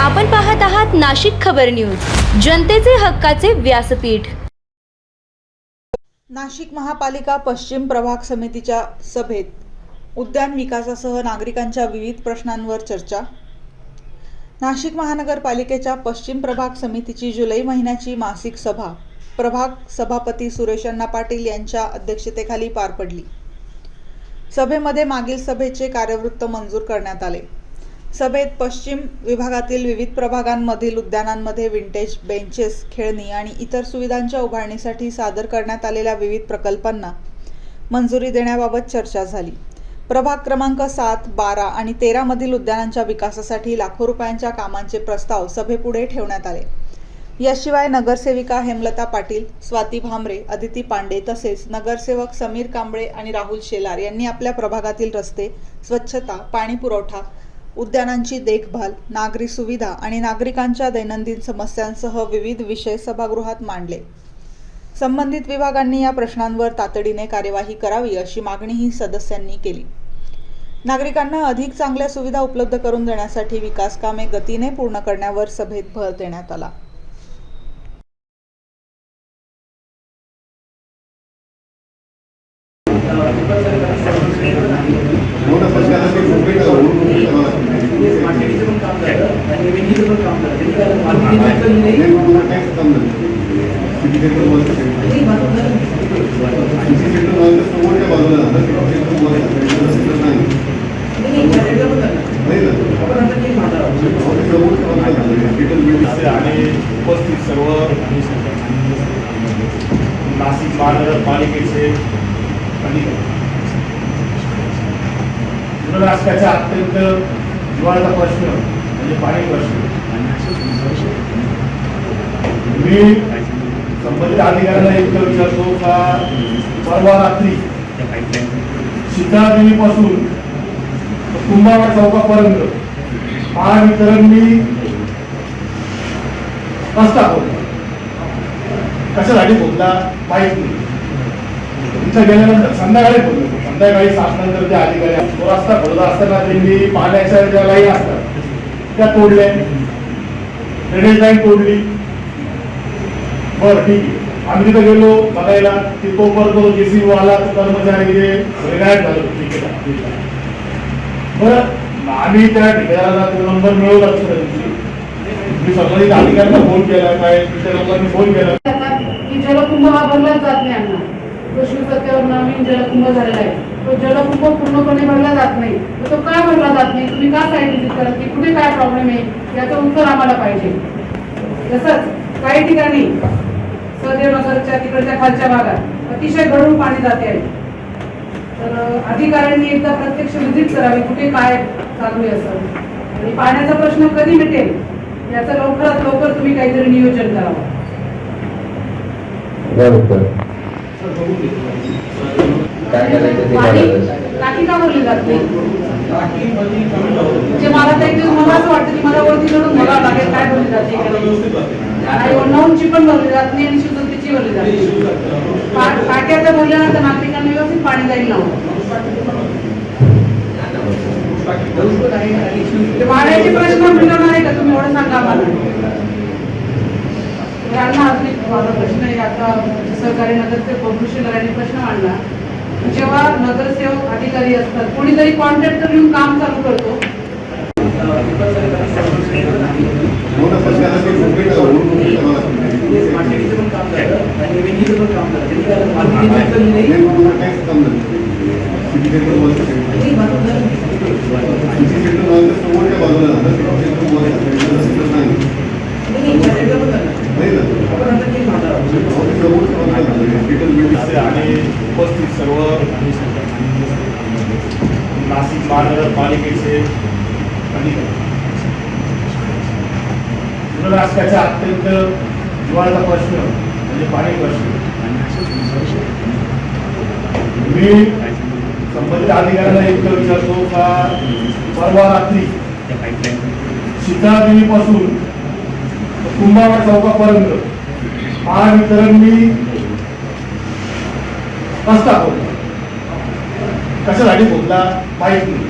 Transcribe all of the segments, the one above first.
आपण पाहत आहात नाशिक खबर न्यूज, जनतेचे हक्काचे व्यासपीठ। नाशिक महापालिका पश्चिम प्रभाग समितीच्या सभेत उद्यान विकासासह नागरिकांच्या विविध प्रश्नांवर चर्चा। नाशिक महानगरपालिकेच्या पश्चिम प्रभाग समितीची जुलै महिन्याची मासिक सभा प्रभाग सभापती सुरेश अण्णा पाटील यांच्या अध्यक्षतेखाली पार पडली। सभेमध्ये मागील सभेचे कार्यवृत्त मंजूर करण्यात आले। सभेत पश्चिम विभागातील विविध प्रभागांमधील उद्यानांमध्ये विंटेज बेंचेस, खेळणी आणि इतर सुविधांच्या उभारणीसाठी सादर करण्यात आलेल्या विविध प्रकल्पांना मंजुरी देण्याबाबत चर्चा झाली। प्रभाग क्रमांक 7, 12 आणि 13 मधील उद्यानांच्या विकासासाठी लाखो रुपयांच्या कामांचे प्रस्ताव सभेपुढे ठेवण्यात आले। याशिवाय नगरसेविका हेमलता पाटील, स्वाती भामरे, अदिती पांडे तसेच नगरसेवक समीर कांबळे आणि राहुल शेलार यांनी आपल्या प्रभागातील रस्ते, स्वच्छता, पाणी पुरवठा, उद्यानांची देखभाल, नागरी सुविधा आणि नागरिकांच्या दैनंदिन समस्यांसह विविध विषय सभागृहात मांडले। संबंधित विभागांनी या प्रश्नांवर तातडीने कार्यवाही करावी अशी मागणीही सदस्यांनी केली। नागरिकांना अधिक चांगल्या सुविधा उपलब्ध करून देण्यासाठी विकास कामे गतीने पूर्ण करण्यावर सभेत भर देण्यात आला। उपस्थित सर्व नाशिक महानगरपालिकेचे अधिकारी, राष्ट्राचा अत्यंत जिव्हाळ्याचा प्रश्न म्हणजे पाणी प्रश्न। मी संबंधित अधिकाऱ्यांना इतकं विचारतो का परवा रात्री सीतादेवीपासून कुंभावाड चौकापर्यंत पाणी वितरण मी रस्ता खोदला, कशासाठी खोदला माहित नाही। तिथं गेल्यानंतर संध्याकाळी खोदलो, संध्याकाळी 7 नंतर ते अधिकारी तो रस्ता खोदला असताना त्यांनी पाण्याच्या ज्या लाईन असतात त्या तोडल्या, ड्रेनेज लाईन तोडली। बरं ठीक आहे, आम्ही तिथं गेलो बघायला, की तोपर्यंत जेसीबी वाला कर्मचारी रिटायर्ड झालो। ठीक आहे, बरं आम्ही त्या ठिकाणाला तो नंबर मिळवला, मी संबंधित अधिकाऱ्यांना फोन केला, काय त्या लोकांनी फोन केला की जलकुंभ हा भरलाच जात नाही अण्णा, तो शिवसत्यावर नवीन जलकुंभ झालेला आहे, तो जलकुंभ पूर्णपणे भरला जात नाही। तो का भरला जात नाही, तुम्ही का साईड व्हिजिट करा, की कुठे काय प्रॉब्लेम आहे याचं उत्तर आम्हाला पाहिजे। तसंच काही ठिकाणी सदैव नगरच्या तिकडच्या खालच्या भागात अतिशय गढूळ पाणी जाते आहे, तर अधिकाऱ्यांनी एकदा प्रत्यक्ष व्हिजिट करावी कुठे काय चालू आहे असं, आणि पाण्याचा प्रश्न कधी मिटेल याचं लवकरात लवकर तुम्ही काहीतरी नियोजन करावं। टाकी का भरली जात नाही म्हणजे मला तर एक दिवस मला असं वाटतं की मला वरती चढून बघावं लागेल काय भरली जाते, नऊची पण भरली जात नाही आणि शिवसत्तेची भरली जाते। टाक्याचं भरल्यानंतर नागरिकांना व्यवस्थित पाणी जाईल ना, पाण्याचे प्रश्न मिळणार नाही का तुम्ही एवढं सांगा आम्हाला। अजून एक माझा प्रश्न आहे, आता सहकारी नगरसेवक बबलू शेलार यांनी प्रश्न मांडला, जेव्हा नगरसेवक अधिकारी असतात कोणीतरी कॉन्ट्रॅक्टर येऊन काम चालू करतो, आणि उपस्थित सर्व नाशिक महानगरपालिकेचे अधिकारी, राष्ट्राचा अत्यंत जिव्हाळ्याचा प्रश्न म्हणजे पाणी प्रश्न। मी संबंधित अधिकाऱ्यांना इतकं विचारतो का परवा रात्री सीतादेवीपासून कुंभावाड चौकापर्यंत पाणी वितरण मी रस्ता खोदला, कशासाठी खोदला माहित नाही।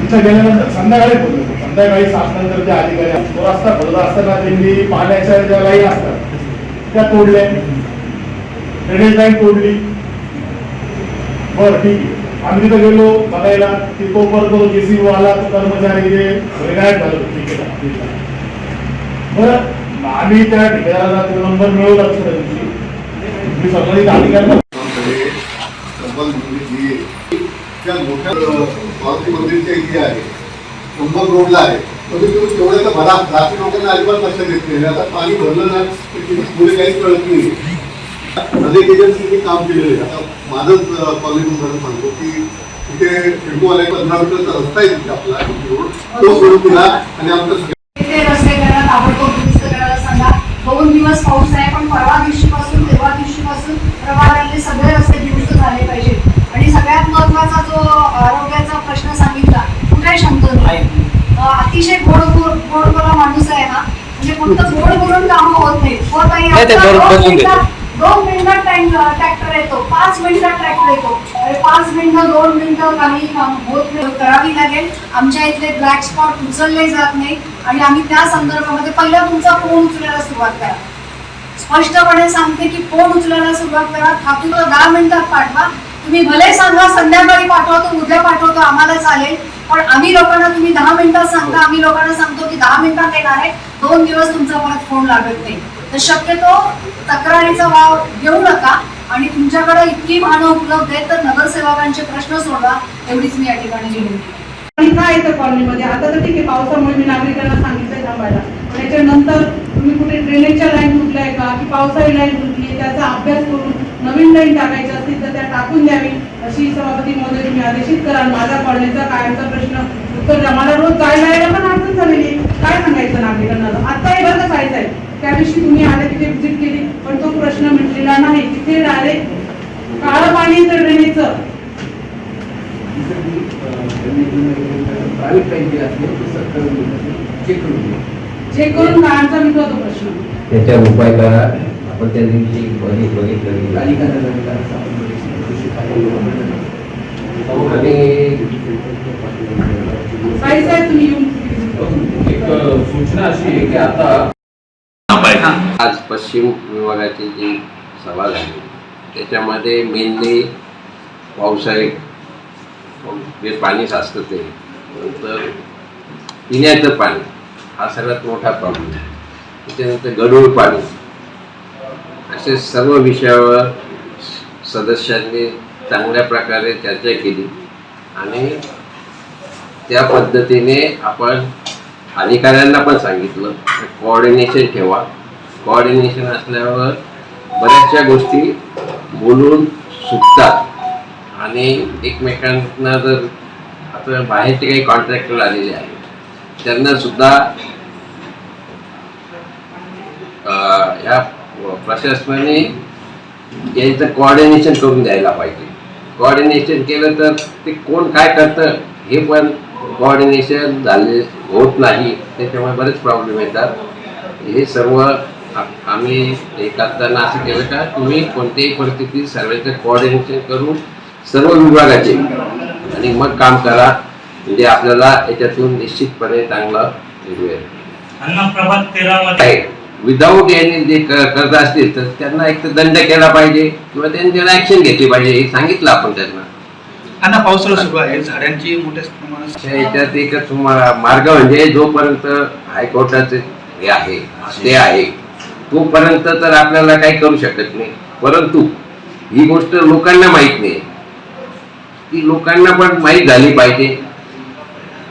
तिथं गेल्यानंतर संध्याकाळी खोदलो, संध्याकाळी 7 नंतर जे अधिकारी असतात, तो रस्ता खोदत असताना त्यांनी पाण्याच्या ज्या लाईन असतात त्या तोडल्या, ड्रेनेज लाईन तोडली. बरं ठीक आहे, आम्ही तिथं गेलो बघायला, की तोपर्यंत जेसीबी वाला तो कर्मचारी गायब झालो. ठीक आहे, बरं आम्ही त्या ठिकाणाला नंबर मिळवला दुसऱ्या दिवशी. मी संबंधित अधिकाऱ्यांना त्या मोठ्या मारुती मंदिरच्या इथे आहे, कुंभक रोडला आहे. तेवढ्या भरा रात्री लोकांना अजिबात लक्ष देत नाही. आता पाणी भरलं ना पुढे काहीच कळत नाही. अनेक एजन्सीने काम केलेलं आहे. आता माझंच कॉलेजमध्ये सांगतो की तिथे शिल्पवाला 15 मीटरचा रस्ता आहे तिथे आपला रोड, तो सोडून दिला आणि आमचं ते रस्ते करायला ताबडतोब दुरुस्त करायला सांगा. 2 दिवस पाऊस आहे, पण परवा दिवशीपासून तेव्हा दिवशीपासून प्रभागातले सगळे रस्ते दुरुस्त झाले पाहिजेत. आणि सगळ्यात महत्वाचा जो आरोग्याचा प्रश्न सांगितला, कुठे शंकर अतिशय गोडबोला माणूस आहे हा. म्हणजे फक्त गोड बोलून कामं होत नाही. होत नाही 2 मिनिटात ट्रॅक्टर येतो, 5 मिनिटात ट्रॅक्टर येतो. अरे 5 मिनिटं 2 मिनिटं काही काम होत नाही, करावी लागेल. आमच्या इथले ब्लॅक स्पॉट उचलले जात नाही आणि आम्ही त्या संदर्भामध्ये पहिला तुमचा फोन उचलायला सुरुवात करा. स्पष्टपणे सांगते की फोन उचलायला सुरुवात करा. खातून 10 मिनिटात पाठवा. तुम्ही भले सांगा संध्याकाळी पाठवतो, उद्या पाठवतो, आम्हाला चालेल. पण आम्ही लोकांना तुम्ही 10 मिनिटात सांगता, आम्ही लोकांना सांगतो की 10 मिनिटात येणार आहे. 2 दिवस तुमचा परत फोन लागत नाही. तर शक्यतो तक्रारीचा वाव घेऊ नका आणि तुमच्याकडे इतकी वाहनं उपलब्ध आहेत तर नगरसेवकांचे प्रश्न सोडवा, एवढीच मी या ठिकाणी विनंती. आणि काय येतं कॉलनीमध्ये आता तर ठीक आहे, पावसामुळे मी नागरिकांना सांगितलंय थांबायला. पण याच्यानंतर तुम्ही कुठे ड्रेनेजच्या लाईन तुटल्या आहे का, की पावसाळी लाईन तुटली आहे, त्याचा अभ्यास करून नवीन लाईन टाकायची असतील तर त्या टाकून द्यावी अशी सभापती महोदय तुम्ही आदेशित कराल. माझा कॉलनीचा कायमचा प्रश्न उत्तर द्या. मला रोज जायला यायला पण अडचण झालेली आहे. काय सांगायचं नागरिकांना? आता हे बरं जायचं आहे, त्या दिवशी तुम्ही आले तिथे व्हिजिट केली पण तो प्रश्न मिटलेला नाही. तिथे डायरेक्ट काळं पाणी तर ड्रेनेजचं चेक करून काळांचा मिटवा तो प्रश्न. त्याच्यावर उपाय करा. आपण त्या दिवशी बघितलं आणि साहेब तुम्ही येऊन एक सूचना अशी आहे की आता आज पश्चिम विभागाची जी सभा झाली त्याच्यामध्ये मेनली पावसाळी जे पाणी साचतं ते, नंतर पिण्याचं पाणी हा सगळ्यात मोठा प्रॉब्लेम आहे. त्याच्यानंतर गढूळ पाणी, असे सर्व विषयावर सदस्यांनी चांगल्या प्रकारे चर्चा केली आणि त्या पद्धतीने आपण अधिकाऱ्यांना पण सांगितलं कोऑर्डिनेशन ठेवा. कोऑर्डिनेशन असल्यावर बऱ्याचशा गोष्टी बोलून सुटतात आणि एकमेकांना जर आता बाहेरचे काही कॉन्ट्रॅक्टर आलेले आहेत त्यांना सुद्धा ह्या प्रशासनाने यांचं कोऑर्डिनेशन करून द्यायला पाहिजे. कोऑर्डिनेशन केलं तर ते कोण काय करतं हे पण कोऑर्डिनेशन झाले होत नाही, त्याच्यामुळे बरेच प्रॉब्लेम येतात. हे सर्व आम्ही हे करताना असं केलं का तुम्ही कोणत्याही परिस्थितीत सर्वांचं कोऑर्डिनेशन करून सर्व विभागाचे आणि मग काम करा, म्हणजे आपल्याला याच्यातून निश्चितपणे चांगलं मिळेल. प्रभाग 13 मध्ये विदाऊट यांनी जे करत असतील तर त्यांना एक तर दंड केला पाहिजे किंवा त्यांनी त्याला ऍक्शन घेतली पाहिजे हे सांगितलं आपण त्यांना. आता पावसाळा सुरू आहे, झाडांची मोठ्या प्रमाणात याच्यात एकच मार्ग म्हणजे जोपर्यंत हायकोर्टाचे हे आहे स्टे आहे तोपर्यंत तर आपल्याला काही करू शकत नाही. परंतु ही गोष्ट लोकांना माहीत नाही, ती लोकांना पण माहीत झाली पाहिजे.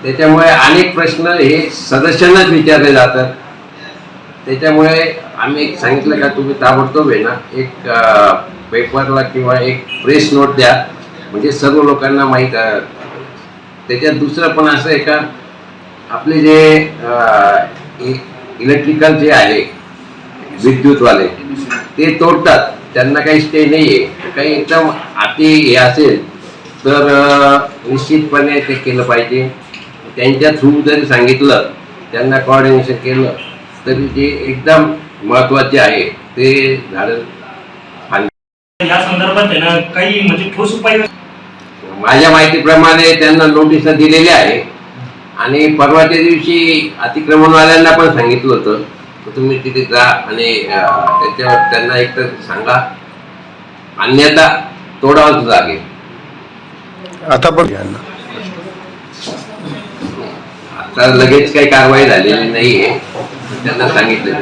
त्याच्यामुळे अनेक प्रश्न हे सदस्यांनाच विचारले जातात. त्याच्यामुळे आम्ही एक सांगितलं का तुम्ही ताबडतोब आहे ना एक पेपरला किंवा एक प्रेस नोट द्या, म्हणजे सर्व लोकांना माहीत. त्याच्यात दुसरं पण असं आहे का आपले जे इलेक्ट्रिकल जे आहे विद्युतवाले ते तोडतात, त्यांना काही स्टे नाही आहे. काही एकदम अति हे असेल तर निश्चितपणे ते केलं पाहिजे. त्यांच्या थ्रू जरी सांगितलं त्यांना कोऑर्डिनेशन केलं तरी जे एकदम महत्त्वाचे आहे ते झाडं. या संदर्भात आहे ना काही म्हणजे ठोस उपाय माझ्या माहितीप्रमाणे त्यांना नोटीस दिलेली आहे आणि परवाच्या दिवशी अतिक्रमणवाल्यांना पण सांगितलं होतं की तुम्ही तिथे जा आणि त्याच्यावर त्यांना एक तर सांगा, अन्यथा तोडावंच लागेल. आता पण आता लगेच काही कारवाई झालेली नाहीये, त्यांना सांगितलं.